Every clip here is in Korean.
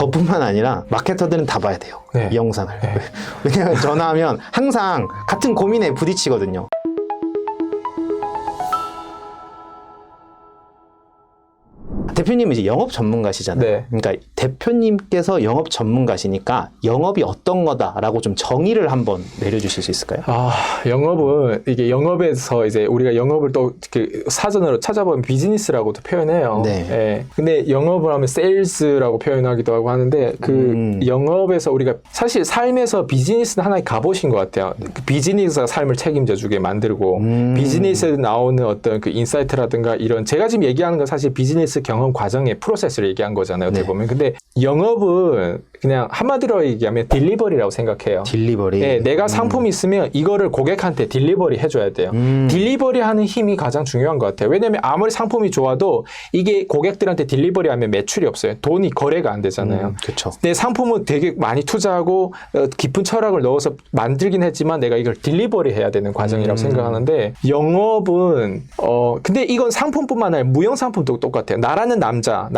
저뿐만 아니라 마케터들은 다 봐야 돼요. 네. 이 영상을. 네. 왜냐하면 전화하면 항상 같은 고민에 부딪히거든요. 대표님은 이제 영업 전문가시잖아요. 네. 그러니까 대표님께서 영업 전문가시니까 영업이 어떤 거다라고 좀 정의를 한번 내려주실 수 있을까요? 영업은 이게 영업에서 이제 우리가 영업을 또 그 사전으로 찾아보면 비즈니스라고도 표현해요. 네. 예. 근데 영업을 하면 세일즈라고 표현하기도 하고 하는데 그 영업에서 우리가 사실 삶에서 비즈니스는 하나의 갑옷인 것 같아요. 그 비즈니스가 삶을 책임져 주게 만들고 비즈니스에 나오는 어떤 그 인사이트라든가 이런 제가 지금 얘기하는 건 사실 비즈니스 경험 과정의 프로세스를 얘기한 거잖아요. 어떻게 보면. 근데 영업은 그냥 한마디로 얘기하면 딜리버리라고 생각해요. 딜리버리. 네, 내가 상품이 있으면 이거를 고객한테 딜리버리 해줘야 돼요. 딜리버리 하는 힘이 가장 중요한 것 같아요. 왜냐면 아무리 상품이 좋아도 이게 고객들한테 딜리버리 하면 매출이 없어요. 돈이 거래가 안 되잖아요. 그렇죠. 내 상품은 되게 많이 투자하고 깊은 철학을 넣어서 만들긴 했지만 내가 이걸 딜리버리 해야 되는 과정이라고 생각하는데 영업은 근데 이건 상품뿐만 아니라 무형 상품도 똑같아요. 나라는 남자가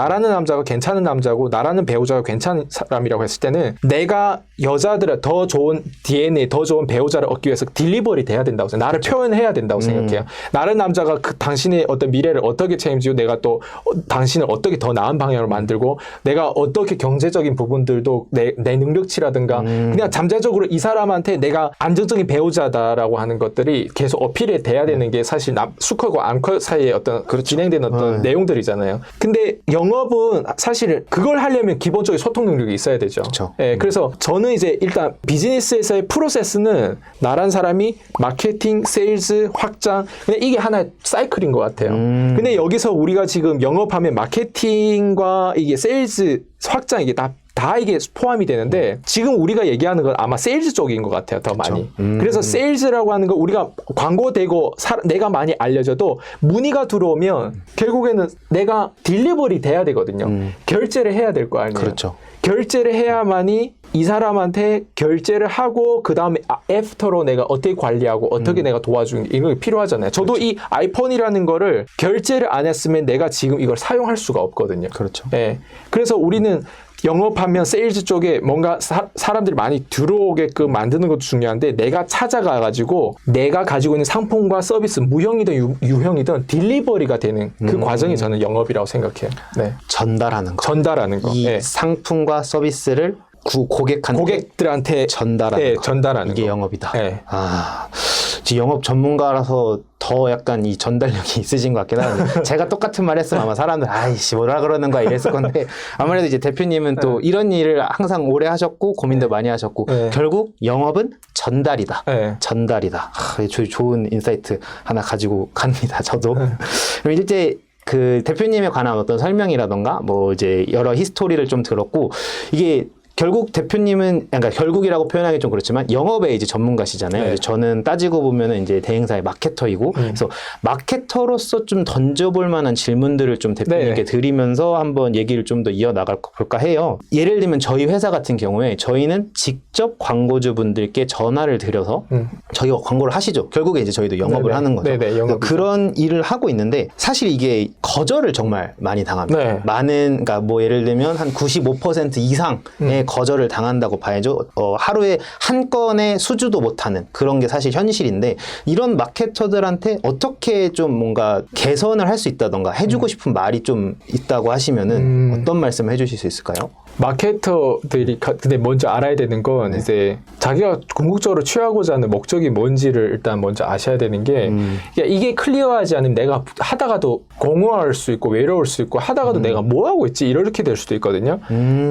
괜찮은 남자고 나라는 배우자가 괜찮은 사람이라고 했을 때는 내가 여자들의 더 좋은 DNA, 더 좋은 배우자를 얻기 위해서 딜리버리 돼야 된다고 생각해요. 나를 표현해야 된다고 생각해요. 나는 남자가 당신의 어떤 미래를 어떻게 책임지고 내가 또 당신을 어떻게 더 나은 방향으로 만들고 내가 어떻게 경제적인 부분들도 내 능력치라든가 그냥 잠재적으로 이 사람한테 내가 안정적인 배우자다라고 하는 것들이 계속 어필이 돼야 되는 게 사실 수컷과 암컷 사이에 어떤 진행되는 어떤 내용들이잖아요. 근데 영업은 사실 그걸 하려면 기본적인 소통 능력이 있어야 되죠. 그렇죠. 예, 그래서 저는 이제 일단 비즈니스에서의 프로세스는 나란 사람이 마케팅, 세일즈, 확장 그냥 이게 하나의 사이클인 것 같아요. 근데 여기서 우리가 지금 영업하면 마케팅과 이게 세일즈, 확장 이게 다 이게 포함이 되는데 지금 우리가 얘기하는 건 아마 세일즈 쪽인 것 같아요. 더 많이. 그래서 세일즈라고 하는 거 우리가 광고 되고 내가 많이 알려져도 문의가 들어오면 결국에는 내가 딜리버리 돼야 되거든요. 결제를 해야 될 거 아니에요. 그렇죠. 결제를 해야만이 이 사람한테 결제를 하고 그 다음에 애프터로 내가 어떻게 관리하고 어떻게 내가 도와주는 게 이런 게 필요하잖아요. 저도 그렇죠. 이 아이폰이라는 거를 결제를 안 했으면 내가 지금 이걸 사용할 수가 없거든요. 그렇죠. 예. 그래서 우리는 영업하면 세일즈 쪽에 뭔가 사람들이 많이 들어오게끔 만드는 것도 중요한데 내가 찾아가가지고 내가 가지고 있는 상품과 서비스 무형이든 유형이든 딜리버리가 되는 그 과정이 저는 영업이라고 생각해요. 네. 전달하는 거. 전달하는 거. 이 네. 상품과 서비스를 고객한테 전달하는 네, 거. 전달하는 이게 거. 영업이다. 네. 영업 전문가라서 더 약간 이 전달력이 있으신 것 같긴 한데 제가 똑같은 말 했으면 아마 사람들 아이씨 뭐라 그러는 거야 이랬을 건데 아무래도 이제 대표님은 또 이런 일을 항상 오래 하셨고 고민도 많이 하셨고 결국 영업은 전달이다. 전달이다. 좋은 인사이트 하나 가지고 갑니다. 저도. 그럼 이제 그 대표님에 관한 어떤 설명이라던가 뭐 이제 여러 히스토리를 좀 들었고 이게 결국 대표님은, 그러니까 결국이라고 표현하기 좀 그렇지만 영업의 이제 전문가시잖아요. 네. 저는 따지고 보면은 이제 대행사의 마케터이고, 그래서 마케터로서 좀 던져볼 만한 질문들을 좀 대표님께 드리면서 한번 얘기를 좀 더 이어나갈 볼까 해요. 예를 들면 저희 회사 같은 경우에 저희는 직접 광고주분들께 전화를 드려서 저희가 광고를 하시죠. 결국에 이제 저희도 영업을 하는 거죠. 그런 일을 하고 있는데 사실 이게 거절을 정말 많이 당합니다. 많은, 그러니까 뭐 예를 들면 한 95% 이상의 거절을 당한다고 봐야죠. 하루에 한 건의 수주도 못하는 그런 게 사실 현실인데 이런 마케터들한테 어떻게 좀 뭔가 개선을 할 수 있다던가 해주고 싶은 말이 좀 있다고 하시면은 어떤 말씀 해주실 수 있을까요? 마케터들이 근데 먼저 알아야 되는 건 이제 자기가 궁극적으로 취하고자 하는 목적이 뭔지를 일단 먼저 아셔야 되는 게 이게 클리어하지 않으면 내가 하다가도 공허할 수 있고 외로울 수 있고 하다가도 내가 뭐 하고 있지 이렇게 될 수도 있거든요.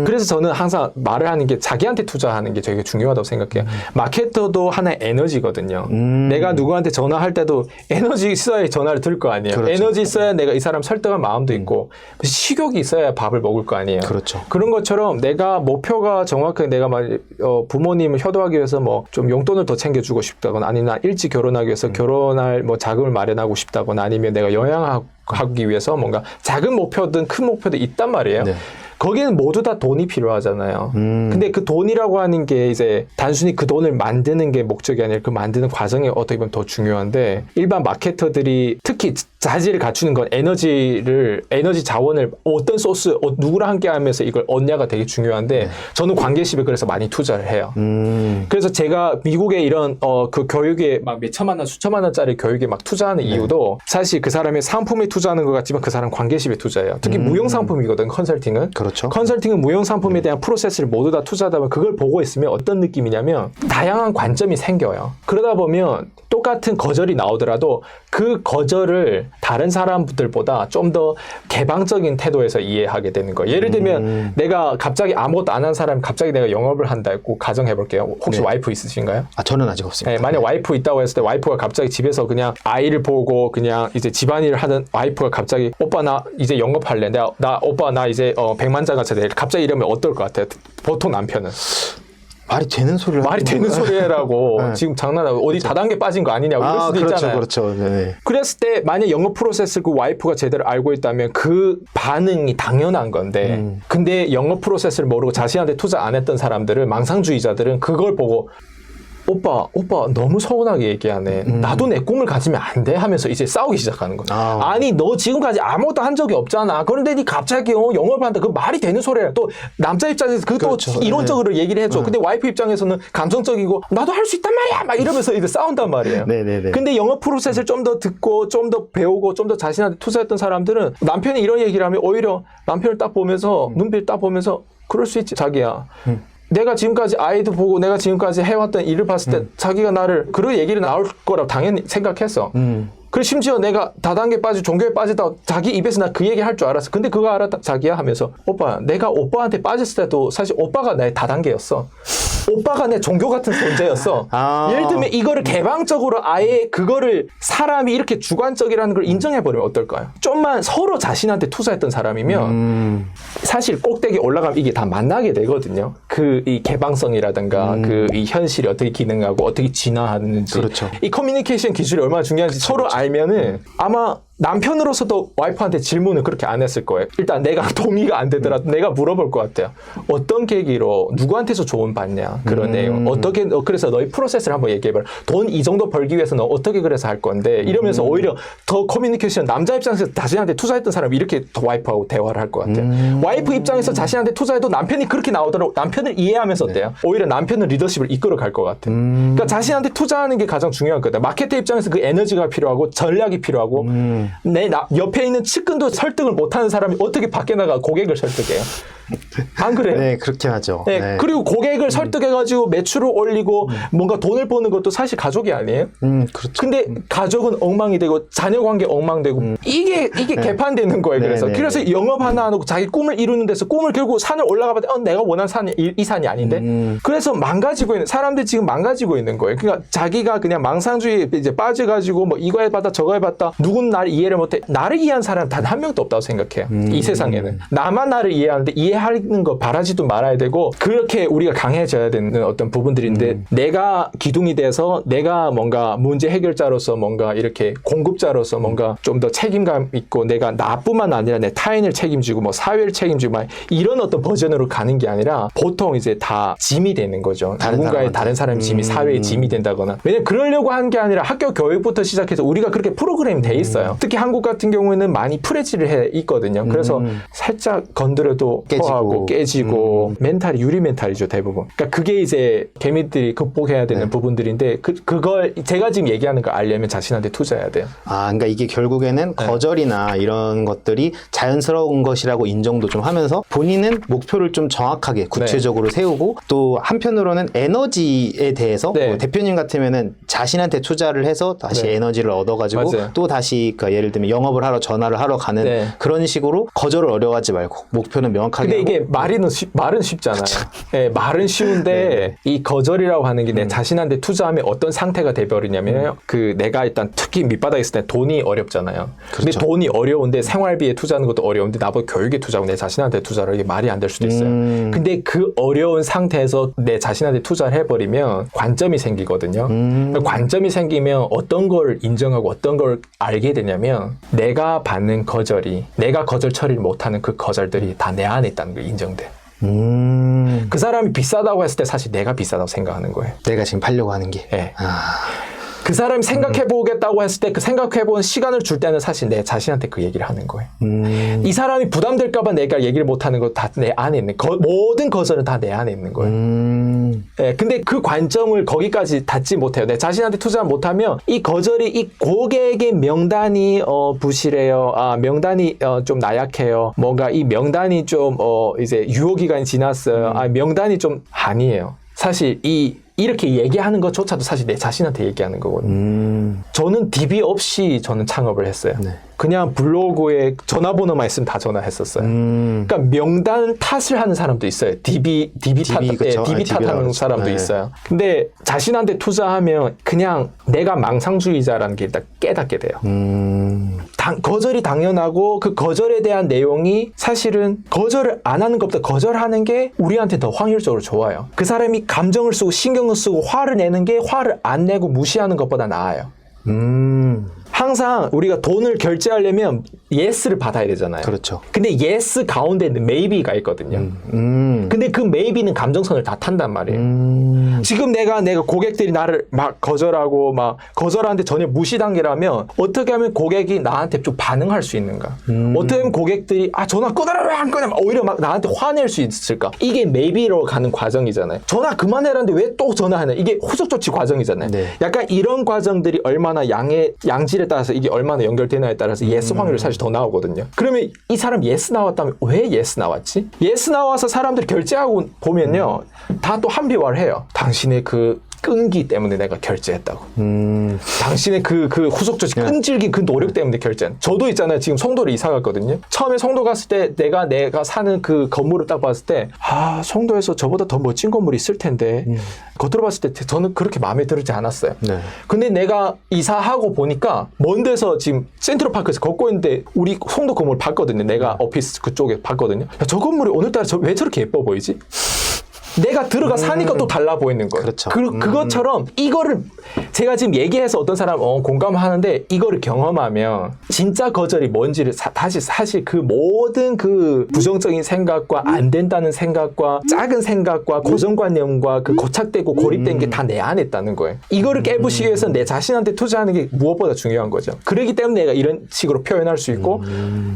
그래서 저는 항상 말을 하는 게 자기한테 투자하는 게 되게 중요하다고 생각해요. 마케터도 하나의 에너지거든요. 내가 누구한테 전화할 때도 에너지 있어야 전화를 들 거 아니에요. 그렇죠. 에너지 있어야 내가 이 사람 설득할 마음도 있고 식욕이 있어야 밥을 먹을 거 아니에요. 그렇죠. 그런 것처럼 내가 목표가 정확하게 내가 부모님을 효도하기 위해서 뭐 좀 용돈을 더 챙겨주고 싶다거나 아니면 일찍 결혼하기 위해서 결혼할 뭐 자금을 마련하고 싶다거나 아니면 내가 영양하기 위해서 뭔가 작은 목표든 큰 목표든 있단 말이에요. 거기는 모두 다 돈이 필요하잖아요. 근데 그 돈이라고 하는 게 이제 단순히 그 돈을 만드는 게 목적이 아니라 그 만드는 과정이 어떻게 보면 더 중요한데 일반 마케터들이 특히 자질을 갖추는 건 에너지 자원을 어떤 소스, 누구랑 함께 하면서 이걸 얻냐가 되게 중요한데 저는 관계십에 그래서 많이 투자를 해요. 그래서 제가 미국의 이런 그 교육에 막 몇 천만 원, 수천만 원짜리 교육에 막 투자하는 이유도 사실 그 사람의 상품에 투자하는 것 같지만 그 사람 관계십에 투자해요. 특히 무형 상품이거든, 컨설팅은. 그렇죠. 컨설팅은 무형 상품에 대한 프로세스를 모두 다 투자하다 보면 그걸 보고 있으면 어떤 느낌이냐면 다양한 관점이 생겨요. 그러다 보면 똑같은 거절이 나오더라도 그 거절을 다른 사람들보다 좀 더 개방적인 태도에서 이해하게 되는 거예요. 예를 들면 내가 갑자기 아무것도 안 한 사람이 갑자기 내가 영업을 한다 했고 가정해볼게요. 혹시 네. 와이프 있으신가요? 저는 아직 없습니다. 네, 만약 와이프 있다고 했을 때 와이프가 갑자기 집에서 그냥 아이를 보고 그냥 이제 집안일을 하는 와이프가 갑자기 오빠 나 이제 영업할래. 오빠 나 이제 100만 장 가져야 돼. 갑자기 이러면 어떨 것 같아요? 보통 남편은. 말이 되는 소리를 말이 되는 소리라고 네. 지금 장난하고 어디 다단계 빠진 거 아니냐고 이럴 수도 그렇죠, 있잖아요. 그렇죠. 네. 그랬을 때 만약 영업 프로세스를 그 와이프가 제대로 알고 있다면 그 반응이 당연한 건데 근데 영업 프로세스를 모르고 자신한테 투자 안 했던 사람들은 망상주의자들은 그걸 보고 오빠 너무 서운하게 얘기하네. 나도 내 꿈을 가지면 안 돼 하면서 이제 싸우기 시작하는 거야. 아니 너 지금까지 아무것도 한 적이 없잖아. 그런데 니 갑자기 영업을 한다. 그 말이 되는 소리야. 또 남자 입장에서 그것도 그렇죠. 이론적으로 얘기를 해줘. 근데 와이프 입장에서는 감성적이고 나도 할 수 있단 말이야. 막 이러면서 이제 싸운단 말이에요. 네네네. 근데 영업 프로세스를 좀 더 듣고 좀 더 배우고 좀 더 자신한테 투자했던 사람들은 남편이 이런 얘기를 하면 오히려 남편을 딱 보면서 눈빛을 딱 보면서 그럴 수 있지 자기야. 내가 지금까지 아이도 보고 내가 지금까지 해왔던 일을 봤을 때 자기가 나를 그런 얘기를 나올 거라고 당연히 생각했어. 그리고 심지어 내가 다단계 빠지고 종교에 빠지다 자기 입에서 나 그 얘기 할 줄 알았어. 근데 그거 알았다 자기야 하면서 오빠 내가 오빠한테 빠졌을 때도 사실 오빠가 나의 다단계였어. 오빠가 내 종교 같은 존재였어. 예를 들면 이거를 개방적으로 아예 그거를 사람이 이렇게 주관적이라는 걸 인정해버리면 어떨까요? 좀만 서로 자신한테 투자했던 사람이면 사실 꼭대기 올라가면 이게 다 만나게 되거든요. 그 이 개방성이라든가 그 이 현실이 어떻게 기능하고 어떻게 진화하는지 그렇죠. 이 커뮤니케이션 기술이 얼마나 중요한지 서로 알면은 아마 남편으로서도 와이프한테 질문을 그렇게 안 했을 거예요. 일단 내가 동의가 안 되더라도 내가 물어볼 것 같아요. 어떤 계기로 누구한테서 조언 받냐 그런 내용. 어떻게 그래서 너희 프로세스를 한번 얘기해봐라. 돈 이 정도 벌기 위해서 너 어떻게 그래서 할 건데 이러면서 오히려 더 커뮤니케이션 남자 입장에서 자신한테 투자했던 사람이 이렇게 더 와이프하고 대화를 할 것 같아요. 와이프 입장에서 자신한테 투자해도 남편이 그렇게 나오더라도 남편을 이해하면서 어때요? 오히려 남편은 리더십을 이끌어 갈 것 같아요. 그러니까 자신한테 투자하는 게 가장 중요한 거다. 마케터 입장에서 그 에너지가 필요하고 전략이 필요하고 내 옆에 있는 측근도 설득을 못하는 사람이 어떻게 밖에 나가 고객을 설득해요? 안 그래요? 네, 그렇게 하죠. 네. 네. 그리고 고객을 설득해가지고 매출을 올리고 뭔가 돈을 버는 것도 사실 가족이 아니에요? 그렇죠. 근데 가족은 엉망이 되고 자녀 관계 엉망되고 이게 개판되는 거예요. 그래서 네, 네, 그래서 영업 하나 안 하고 자기 꿈을 이루는 데서 꿈을 결국 산을 올라가봤더니 내가 원하는 산이 이 산이 아닌데 그래서 망가지고 있는 사람들이 지금 망가지고 있는 거예요. 그러니까 자기가 그냥 망상주의에 이제 빠져가지고 뭐 이거 해봤다 저거 해봤다 누군 나를 이해를 못해. 나를 이해한 사람 단 한 명도 없다고 생각해요. 이 세상에는 나만 나를 이해하는데 이해하는 거 바라지도 말아야 되고 그렇게 우리가 강해져야 되는 어떤 부분들인데 내가 기둥이 돼서 내가 뭔가 문제 해결자로서 뭔가 이렇게 공급자로서 뭔가 좀 더 책임감 있고 내가 나뿐만 아니라 내 타인을 책임지고 뭐 사회를 책임지고 막 이런 어떤 버전으로 가는 게 아니라 보통 이제 다 짐이 되는 거죠. 누군가의 다른 사람의 짐이 사회의 짐이 된다거나 왜냐면 그러려고 한 게 아니라 학교 교육부터 시작해서 우리가 그렇게 프로그램이 돼 있어요. 특히 한국 같은 경우에는 많이 프레지를 해 있거든요. 그래서 살짝 건드려도 토하고 깨지고 멘탈이 유리 멘탈이죠 대부분. 그러니까 그게 이제 개미들이 극복해야 되는 부분들인데 그걸 제가 지금 얘기하는 걸 알려면 자신한테 투자해야 돼요. 그러니까 이게 결국에는 거절이나 이런 것들이 자연스러운 것이라고 인정도 좀 하면서 본인은 목표를 좀 정확하게 구체적으로 세우고 또 한편으로는 에너지에 대해서 뭐 대표님 같으면은 자신한테 투자를 해서 다시 에너지를 얻어가지고 또 다시 그러니까 예를 들면 영업을 하러 전화를 하러 가는 그런 식으로 거절을 어려워하지 말고 목표는 명확하게 근데 하고. 이게 말은 쉽잖아요. 네, 말은 쉬운데 이 거절이라고 하는 게 내 자신한테 투자하면 어떤 상태가 돼버리냐면요. 그 내가 일단 특히 밑바닥에 있을 때 돈이 어렵잖아요. 근데 돈이 어려운데 생활비에 투자하는 것도 어려운데 나보고 교육에 투자하고 내 자신한테 투자를 이게 말이 안 될 수도 있어요. 근데 그 어려운 상태에서 내 자신한테 투자를 해버리면 관점이 생기거든요. 관점이 생기면 어떤 걸 인정하고 어떤 걸 알게 되냐면 내가 받는 거절이 내가 거절 처리를 못하는 그 거절들이 다 내 안에 있다는 있다는 거 인정돼. 그 사람이 비싸다고 했을 때 사실 내가 비싸다고 생각하는 거예요. 내가 지금 팔려고 하는 게. 네. 그 사람이 생각해보겠다고 했을 때 그 생각해보는 시간을 줄 때는 사실 내 자신한테 그 얘기를 하는 거예요. 이 사람이 부담될까봐 내가 얘기를 못하는 거 다 내 안에 있는 모든 거절은 다 내 안에 있는 거예요. 네, 근데 그 관점을 거기까지 닿지 못해요. 내 자신한테 투자 못하면 이 거절이 이 고객의 명단이 부실해요. 명단이 좀 나약해요. 뭔가 이 명단이 좀 이제 유효기간이 지났어요. 명단이 좀 아니에요. 사실 이렇게 얘기하는 것조차도 사실 내 자신한테 얘기하는 거거든요. 저는 DB 없이 저는 창업을 했어요. 네. 그냥 블로그에 전화번호만 있으면 다 전화했었어요. 그러니까 명단 탓을 하는 사람도 있어요. DB 탓하는 사람도 있어요. 근데 자신한테 투자하면 그냥 내가 망상주의자라는 게 일단 깨닫게 돼요. 거절이 당연하고 그 거절에 대한 내용이 사실은 거절을 안 하는 것보다 거절하는 게 우리한테 더 확률적으로 좋아요. 그 사람이 감정을 쓰고 신경을 쓰고 화를 내는 게 화를 안 내고 무시하는 것보다 나아요. 항상 우리가 돈을 결제하려면 yes를 받아야 되잖아요. 그렇죠. 근데 yes 가운데는 maybe가 있거든요. 근데 그 maybe는 감정선을 다 탄단 말이에요. 지금 내가 고객들이 나를 막 거절하는데 전혀 무시 단계라면 어떻게 하면 고객이 나한테 좀 반응할 수 있는가? 어떻게 하면 고객들이 전화 끊어라 왜 안 끊어? 오히려 막 나한테 화낼 수 있을까? 이게 maybe로 가는 과정이잖아요. 전화 그만해라는데 왜 또 전화하냐? 이게 후속 조치 과정이잖아요. 네. 약간 이런 과정들이 얼마나 양질에 따라서 이게 얼마나 연결되나에 따라서 yes 확률이 사실 더 나오거든요. 그러면 이 사람 yes 나왔다면 왜 yes 나왔지? yes 나와서 사람들이 결제하고 보면요. 다 또 한비화를 해요. 당신의 그 끈기 때문에 내가 결제했다고. 당신의 그 후속 조치 끈질긴 그 노력 때문에 결제한. 저도 있잖아요. 지금 송도를 이사 갔거든요. 처음에 송도 갔을 때 내가 사는 그 건물을 딱 봤을 때 송도에서 저보다 더 멋진 건물이 있을 텐데 겉으로 봤을 때 저는 그렇게 마음에 들지 않았어요. 네. 근데 내가 이사하고 보니까 먼 데서 지금 센트럴파크에서 걷고 있는데 우리 송도 건물 봤거든요. 내가 오피스 그쪽에 봤거든요. 야, 저 건물이 오늘따라 왜 저렇게 예뻐 보이지? 내가 들어가 사니까 또 달라 보이는 거예요. 그렇죠. 그것처럼 이거를 제가 지금 얘기해서 어떤 사람 공감하는데 이거를 경험하면 진짜 거절이 뭔지를 다시 사실 그 모든 그 부정적인 생각과 안 된다는 생각과 작은 생각과 고정관념과 그 고착되고 고립된 게 다 내 안에 있다는 거예요. 이거를 깨부시기 위해서 내 자신한테 투자하는 게 무엇보다 중요한 거죠. 그렇기 때문에 내가 이런 식으로 표현할 수 있고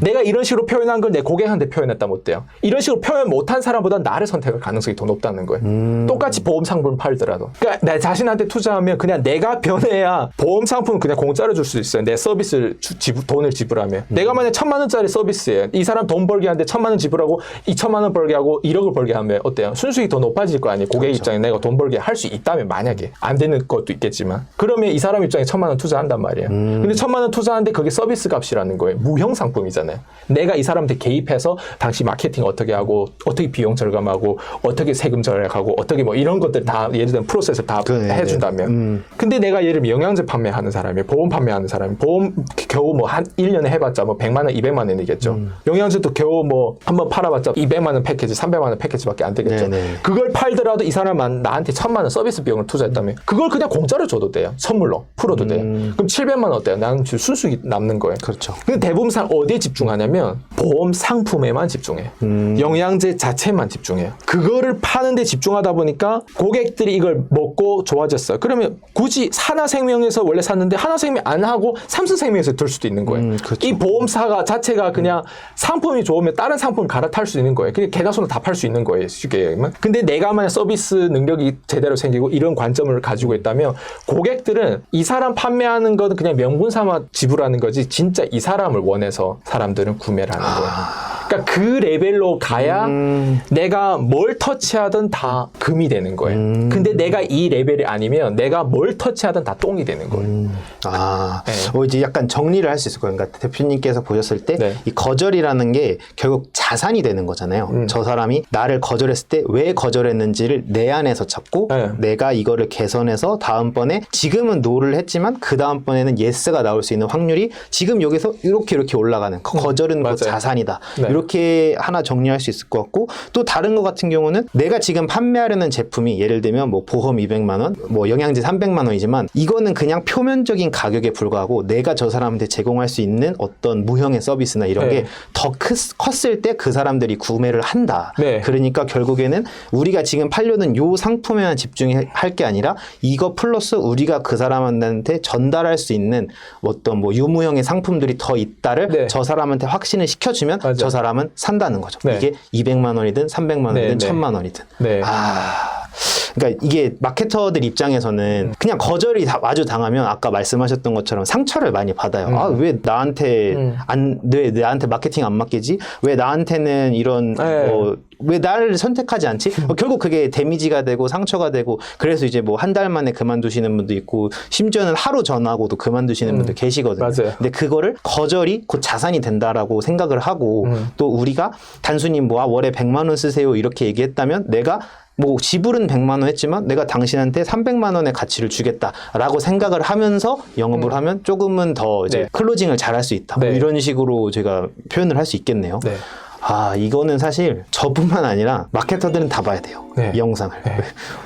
내가 이런 식으로 표현한 걸 내 고객한테 표현했다면 어때요? 이런 식으로 표현 못한 사람보다 나를 선택할 가능성이 더 높다. 는 거예요. 똑같이 보험 상품 팔더라도. 그러니까 내 자신한테 투자하면 그냥 내가 변해야 보험 상품은 그냥 공짜로 줄 수 있어요. 내 서비스를 돈을 지불하면. 내가 만약 1,000만 원짜리 서비스예요. 이 사람 돈 벌게 하는데 1,000만 원 지불하고 2,000만 원 벌게 하고 1억을 벌게 하면 어때요? 순수익이 더 높아질 거 아니에요. 고객 그렇죠. 입장에 내가 돈 벌게 할 수 있다면 만약에 안 되는 것도 있겠지만 그러면 이 사람 입장에 1,000만 원 투자한단 말이에요. 근데 1,000만 원 투자하는데 그게 서비스 값이라는 거예요. 무형 상품이잖아요. 내가 이 사람한테 개입해서 당시 마케팅 어떻게 하고 어떻게 비용 절감하고 어떻게 세금 절약하고 어떻게 뭐 이런 것들 다 예를 들면 프로세스를 다 해준다면 근데 내가 예를 들면 영양제 판매하는 사람이 보험 판매하는 사람이 보험 겨우 뭐 한 1년에 해봤자 뭐 100만 원 200만 원이겠죠. 영양제도 겨우 뭐 한번 팔아봤자 200만 원 패키지 300만 원 패키지밖에 안 되겠죠. 네네. 그걸 팔더라도 이 사람은 나한테 1,000만 원 서비스 비용을 투자했다면 그걸 그냥 공짜로 줘도 돼요. 선물로 풀어도 돼요. 그럼 700만 원 어때요? 나는 순수익이 남는 거예요. 그렇죠. 근데 대부분 사람 어디에 집중하냐면 보험 상품에만 집중해요. 영양제 자체만 집중해요. 그거를 파는데 집중하다 보니까 고객들이 이걸 먹고 좋아졌어요. 그러면 굳이 하나생명에서 원래 샀는데 하나생명 안 하고 삼성생명에서 들 수도 있는 거예요. 그렇죠. 이 보험사가 자체가 그냥 상품이 좋으면 다른 상품을 갈아탈 수 있는 거예요. 그냥 계좌손을 다 팔 수 있는 거예요. 쉽게 얘기하면. 근데 내가 만약 서비스 능력이 제대로 생기고 이런 관점을 가지고 있다면 고객들은 이 사람 판매하는 거는 그냥 명분 삼아 지불하는 거지 진짜 이 사람을 원해서 사람들은 구매를 하는 거예요. 그러니까 그 레벨로 가야 내가 뭘 터치하든 다 금이 되는 거예요. 근데 내가 이 레벨이 아니면 내가 뭘 터치하든 다 똥이 되는 거예요. 네. 이제 약간 정리를 할 수 있을 거예요. 그러니까 대표님께서 보셨을 때 이 네. 거절이라는 게 결국 자산이 되는 거잖아요. 저 사람이 나를 거절했을 때 왜 거절했는지를 내 안에서 찾고 네. 내가 이거를 개선해서 다음번에 지금은 no를 했지만 그 다음번에는 yes가 나올 수 있는 확률이 지금 여기서 이렇게 올라가는 거절은 뭐 맞아요. 자산이다. 네. 이렇게 하나 정리할 수 있을 것 같고, 또 다른 것 같은 경우는 내가 지금 판매하려는 제품이 예를 들면 뭐 보험 200만 원, 뭐 영양제 300만 원이지만 이거는 그냥 표면적인 가격에 불과하고 내가 저 사람한테 제공할 수 있는 어떤 무형의 서비스나 이런 네. 게 더 컸을 때 그 사람들이 구매를 한다. 네. 그러니까 결국에는 우리가 지금 팔려는 요 상품에만 집중할 게 아니라 이거 플러스 우리가 그 사람한테 전달할 수 있는 어떤 뭐 유무형의 상품들이 더 있다를 네. 저 사람한테 확신을 시켜주면 맞아요. 저 사람은 산다는 거죠. 네. 이게 200만 원이든 300만 원이든 네, 네. 1000만 원이든. 네. 그러니까 이게 마케터들 입장에서는 그냥 거절이 마주 당하면 아까 말씀하셨던 것처럼 상처를 많이 받아요. 아, 왜 나한테 왜 나한테 마케팅 안 맡기지? 왜 나한테는 이런 네. 왜 나를 선택하지 않지? 결국 그게 데미지가 되고 상처가 되고, 그래서 이제 뭐 한 달 만에 그만두시는 분도 있고 심지어는 하루 전화하고도 그만두시는 분들 계시거든요. 맞아요. 근데 그거를 거절이 곧 자산이 된다라고 생각을 하고 또 우리가 단순히 뭐 월에 100만 원 쓰세요 이렇게 얘기했다면 내가 뭐 지불은 100만 원 했지만 내가 당신한테 300만 원의 가치를 주겠다라고 생각을 하면서 영업을 하면 조금은 더 이제 네. 클로징을 잘할 수 있다. 네. 뭐 이런 식으로 제가 표현을 할 수 있겠네요. 네. 이거는 사실 저뿐만 아니라 마케터들은 다 봐야 돼요. 네. 이 영상을.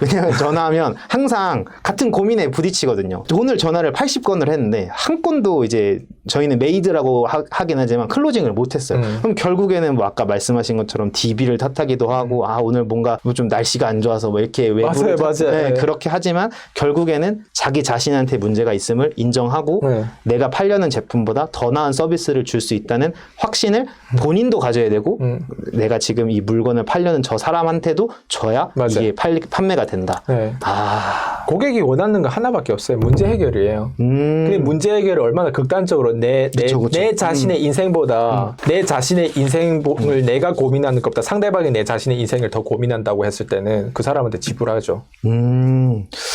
왜냐하면 전화하면 항상 같은 고민에 부딪히거든요. 오늘 전화를 80건을 했는데 한 건도 이제 저희는 메이드라고 하긴 하지만 클로징을 못했어요. 그럼 결국에는 뭐 아까 말씀하신 것처럼 DB를 탓하기도 하고 오늘 뭔가 뭐 좀 날씨가 안 좋아서 뭐 이렇게 외부를 맞아요. 네, 네. 그렇게 하지만 결국에는 자기 자신한테 문제가 있음을 인정하고 네. 내가 팔려는 제품보다 더 나은 서비스를 줄 수 있다는 확신을 본인도 가져야 되고 내가 지금 이 물건을 팔려는 저 사람한테도 줘야 맞아요. 이게 판매가 된다. 네. 고객이 원하는 거 하나밖에 없어요. 문제 해결이에요. 그 문제 해결을 얼마나 극단적으로 내 자신의 인생보다 내 자신의 인생을 내가 고민하는 것보다 상대방이 내 자신의 인생을 더 고민한다고 했을 때는 그 사람한테 지불하죠.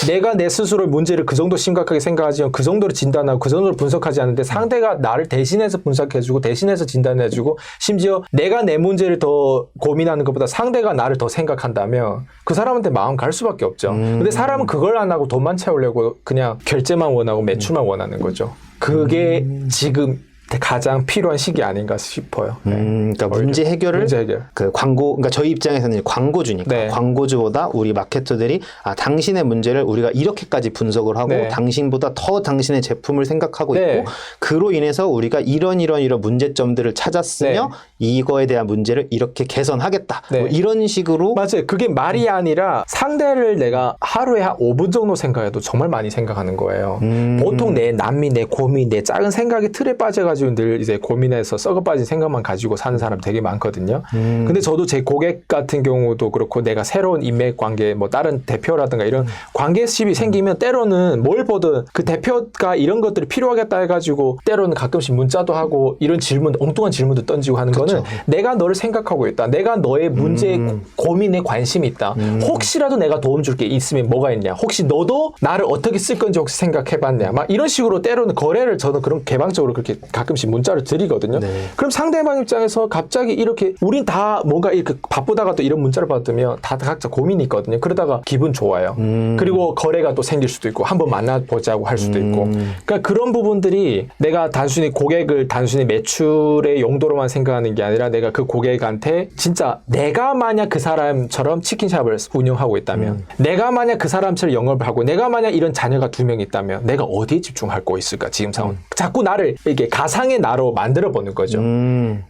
내가 내 스스로 문제를 그 정도 심각하게 생각하지만 그 정도로 진단하고 그 정도로 분석하지 않는데 상대가 나를 대신해서 분석해주고 대신해서 진단해주고 심지어 내가 내 문제를 더 고민하는 것보다 상대가 나를 더 생각한다면 그 사람한테 마음 갈 수밖에 없죠. 근데 사람은 그걸 안 하고 돈만 채우려고 그냥 결제만 원하고 매출만 원하는 거죠. 그게 지금 가장 필요한 시기 아닌가 싶어요. 그러니까 문제 해결을 그 광고, 그러니까 저희 입장에서는 광고주니까 네. 광고주보다 우리 마케터들이 당신의 문제를 우리가 이렇게까지 분석을 하고 네. 당신보다 더 당신의 제품을 생각하고 네. 있고 그로 인해서 우리가 이런 문제점들을 찾았으며 네. 이거에 대한 문제를 이렇게 개선하겠다. 네. 뭐 이런 식으로 맞아요. 그게 말이 아니라 상대를 내가 하루에 한 5분 정도 생각해도 정말 많이 생각하는 거예요. 보통 내 난미, 내 고민, 내 작은 생각의 틀에 빠져가지고 늘 이제 고민해서 썩어 빠진 생각만 가지고 사는 사람 되게 많거든요. 근데 저도 제 고객 같은 경우도 그렇고 내가 새로운 인맥 관계, 뭐 다른 대표라든가 이런 관계십이 생기면 때로는 뭘 보든 그 대표가 이런 것들이 필요하겠다 해가지고 때로는 가끔씩 문자도 하고 이런 질문, 엉뚱한 질문도 던지고 하는 거는 내가 너를 생각하고 있다. 내가 너의 문제에 고민에 관심이 있다. 혹시라도 내가 도움 줄 게 있으면 뭐가 있냐. 혹시 너도 나를 어떻게 쓸 건지 혹시 생각해봤냐. 막 이런 식으로 때로는 거래를 저는 그런 개방적으로 그렇게 가끔씩 문자를 드리거든요. 네. 그럼 상대방 입장에서 갑자기 이렇게 우린 다 뭔가 이렇게 바쁘다가 또 이런 문자를 받으면 다 각자 고민이 있거든요. 그러다가 기분 좋아요. 그리고 거래가 또 생길 수도 있고 한번 만나보자고 할 수도 있고. 그러니까 그런 부분들이 내가 단순히 고객을 단순히 매출의 용도로만 생각하는 게 아니라 내가 그 고객한테 진짜 내가 만약 그 사람처럼 치킨샵을 운영하고 있다면 내가 만약 그 사람처럼 영업을 하고 내가 만약 이런 자녀가 2명 있다면 내가 어디에 집중할 거 있을까 지금 상황. 자꾸 나를 이렇게 가상의 나로 만들어 보는 거죠.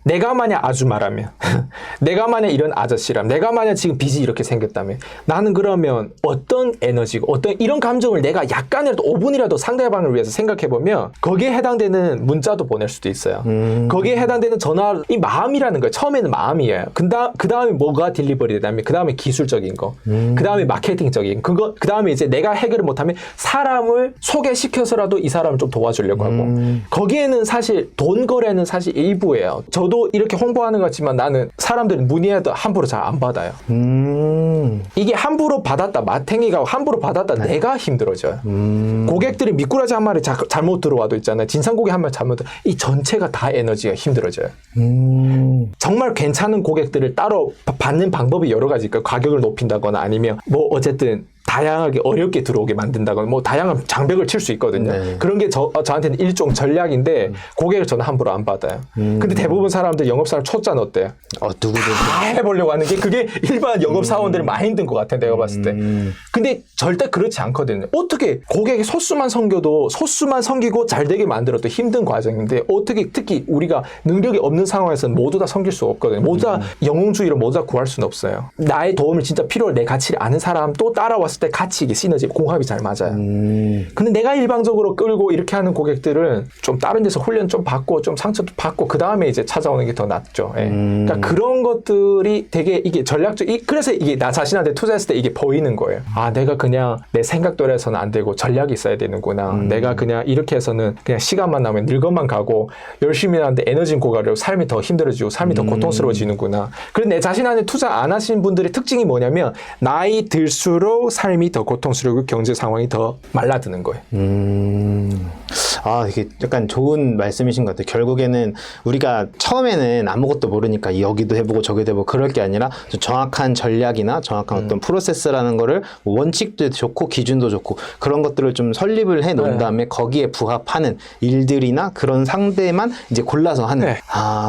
내가 만약 아줌마라면 내가 만약 이런 아저씨라면 내가 만약 지금 빚이 이렇게 생겼다면 나는 그러면 어떤 에너지고 어떤 이런 감정을 내가 약간이라도 5분이라도 상대방을 위해서 생각해보면 거기에 해당되는 문자도 보낼 수도 있어요. 거기에 해당되는 전화, 이 마음이라는 거예요. 처음에는 마음이에요. 그 다음에 뭐가 딜리버리 되다면 그 다음에 기술적인 거, 그 다음에 마케팅적인 그거, 그 다음에 이제 내가 해결을 못하면 사람을 소개시켜서라도 이 사람을 좀 도와주려고 하고 거기에는 사실 돈 거래는 사실 일부예요. 저도 이렇게 홍보하는 것 같지만 나는 사람들이 문의해도 함부로 잘 안 받아요. 이게 함부로 받았다, 마탱이가 함부로 받았다, 내가 힘들어져요. 고객들이 미꾸라지 한 마리 잘못 들어와도 있잖아요. 진상고기 한 마리 잘못 들어와. 이 전체가 다 에너지가 힘들어져요. 정말 괜찮은 고객들을 따로 받는 방법이 여러 가지 있고, 가격을 높인다거나 아니면 뭐 어쨌든 다양하게 어렵게 들어오게 만든다거나 뭐 다양한 장벽을 칠 수 있거든요. 네. 그런 게 저한테는 일종 전략인데 고객을 저는 함부로 안 받아요. 근데 대부분 사람들 영업사원 초짜 넣었대요. 누구든 다 해보려고 하는 게 그게 일반 영업사원들의 마인드인 것 같아, 내가 봤을 때. 근데 절대 그렇지 않거든요. 어떻게 고객이 소수만 섬기고 잘 되게 만들어도 힘든 과정인데 어떻게 특히 우리가 능력이 없는 상황에서는 모두 다 섬길 수 없거든요. 모두 다 영웅주의로 모두 다 구할 수는 없어요. 나의 도움을 진짜 필요로 내 가치를 아는 사람 또 따라왔을 때 같이 이게 시너지, 공합이 잘 맞아요. 근데 내가 일방적으로 끌고 이렇게 하는 고객들은 좀 다른 데서 훈련 좀 받고 좀 상처도 받고 그 다음에 이제 찾아오는 게 더 낫죠. 예. 그러니까 그런 것들이 되게 이게 전략적, 그래서 이게 나 자신한테 투자했을 때 이게 보이는 거예요. 아, 내가 그냥 내 생각대로 해서는 안 되고 전략이 있어야 되는구나. 내가 그냥 이렇게 해서는 그냥 시간만 나면 늙어만 가고 열심히 하는데 에너지는 고갈이고 삶이 더 힘들어지고 삶이 더 고통스러워지는구나. 그래서 내 자신한테 투자 안 하신 분들의 특징이 뭐냐면 나이 들수록 삶이 더 고통스러우고 경제 상황이 더 말라드는 거예요. 이게 약간 좋은 말씀이신 것 같아요. 결국에는 우리가 처음에는 아무것도 모르니까 여기도 해보고 저기도 해보고 그럴 게 아니라 좀 정확한 전략이나 정확한 어떤 프로세스라는 거를 원칙도 좋고 기준도 좋고 그런 것들을 좀 설립을 해 놓은 다음에 거기에 부합하는 일들이나 그런 상대만 이제 골라서 하는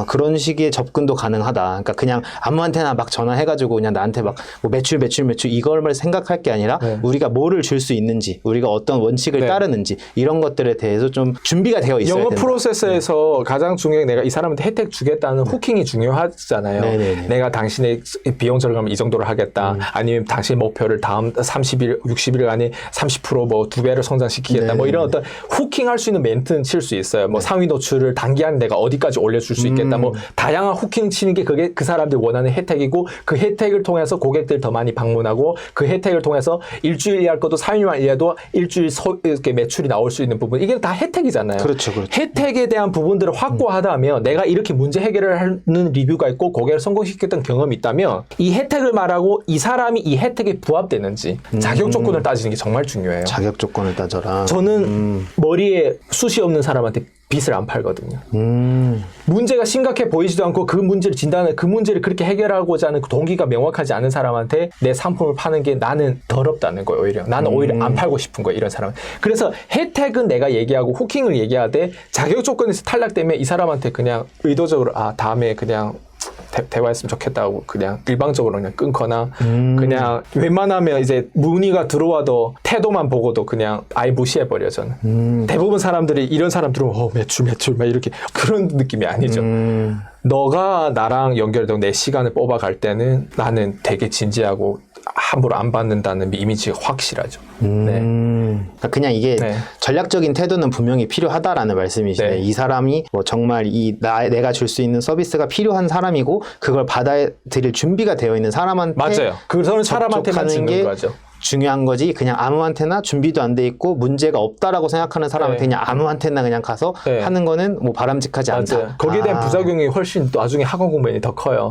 그런 식의 접근도 가능하다. 그러니까 그냥 아무한테나 막 전화해가지고 그냥 나한테 막 뭐 매출 이걸 생각할 게 아니라 우리가 뭐를 줄 수 있는지, 우리가 어떤 원칙을 따르는지 이런 것들에 대해서 좀 준비가 되어 있어야 영업 된다. 프로세스에서 가장 중요한 게 내가 이 사람한테 혜택 주겠다는 후킹이 중요하잖아요. 네네네. 내가 당신의 비용 절감을 이 정도로 하겠다. 아니면 당신의 목표를 다음 30일, 60일 안에 30% 뭐 2배를 성장시키겠다. 뭐 이런 어떤 후킹할 수 있는 멘트는 칠 수 있어요. 뭐 상위 노출을 단기간 내가 어디까지 올려줄 수 있겠다. 뭐 다양한 후킹 치는 게 그게 그 사람들 원하는 혜택이고 그 혜택을 통해서 고객들 더 많이 방문하고 그 혜택을 통해서 일주일 이할 것도 3일만 일해도 일주일 이렇게 매출이 나올 수 있는 부분. 이게 다 혜택이잖아요. 그렇죠. 혜택에 대한 부분들을 확고하다면 내가 이렇게 문제 해결을 하는 리뷰가 있고 고객을 성공시켰던 경험이 있다면 이 혜택을 말하고 이 사람이 이 혜택에 부합되는지 자격 조건을 따지는 게 정말 중요해요. 자격 조건을 따져라. 저는 머리에 숱이 없는 사람한테 빚을 안 팔거든요. 문제가 심각해 보이지도 않고 그 문제를 진단해 그 문제를 그렇게 해결하고자 하는 그 동기가 명확하지 않은 사람한테 내 상품을 파는 게 나는 더럽다는 거예요. 오히려 나는 오히려 안 팔고 싶은 거예요. 이런 사람. 그래서 혜택은 내가 얘기하고 후킹을 얘기하되 자격 조건에서 탈락되면 이 사람한테 그냥 의도적으로 다음에 그냥 대화했으면 좋겠다고 그냥 일방적으로 그냥 끊거나 그냥 웬만하면 이제 문의가 들어와도 태도만 보고도 그냥 아예 무시해버려요. 저는 대부분 사람들이 이런 사람 들어오면 매출 막 이렇게 그런 느낌이 아니죠. 너가 나랑 연결되고 내 시간을 뽑아갈 때는 나는 되게 진지하고 함부로 안 받는다는 이미지가 확실하죠. 그냥 이게 전략적인 태도는 분명히 필요하다라는 말씀이시네. 이 사람이 뭐 정말 내가 줄 수 있는 서비스가 필요한 사람이고 그걸 받아들일 준비가 되어 있는 사람한테 맞아요. 그런 사람한테만 주는 거죠. 중요한 거지. 그냥 아무한테나 준비도 안 돼 있고 문제가 없다라고 생각하는 사람한테 그냥 아무한테나 그냥 가서 하는 거는 뭐 바람직하지 않다. 거기에 대한 부작용이 훨씬 나중에 학원 구매이 더 커요.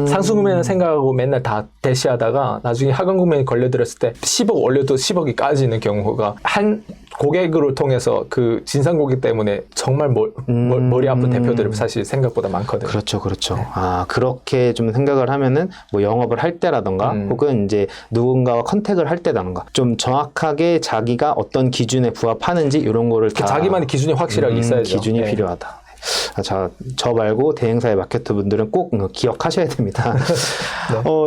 상수 구매는 생각하고 맨날 다 대시하다가 나중에 학원 구매에 걸려들었을 때 10억 올려도 10억이 까지는 경우가 한 고객을 통해서 그 진상 고객 때문에 정말 머리 아픈 대표들이 사실 생각보다 많거든요. 그렇죠. 그렇게 좀 생각을 하면은 뭐 영업을 할 때라던가 혹은 이제 누군가와 컨택을 할 때라던가 좀 정확하게 자기가 어떤 기준에 부합하는지 이런 거를 다 자기만의 기준이 확실하게 있어야죠. 기준이 필요하다. 저 말고 대행사의 마케터 분들은 꼭 기억하셔야 됩니다.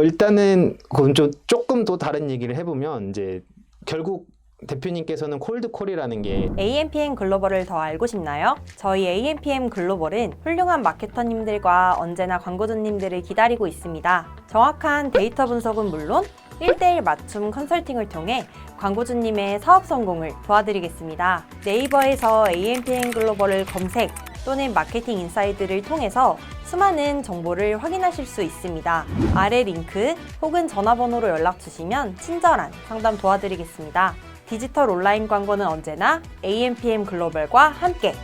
일단은 그건 조금 더 다른 얘기를 해보면 이제 결국 대표님께서는 콜드콜이라는 게 AMPM 글로벌을 더 알고 싶나요? 저희 AMPM 글로벌은 훌륭한 마케터님들과 언제나 광고주님들을 기다리고 있습니다. 정확한 데이터 분석은 물론 1:1 맞춤 컨설팅을 통해 광고주님의 사업 성공을 도와드리겠습니다. 네이버에서 AMPM 글로벌을 검색 또는 마케팅 인사이드를 통해서 수많은 정보를 확인하실 수 있습니다. 아래 링크 혹은 전화번호로 연락 주시면 친절한 상담 도와드리겠습니다. 디지털 온라인 광고는 언제나 AMPM 글로벌과 함께!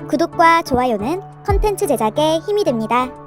구독과 좋아요는 컨텐츠 제작에 힘이 됩니다.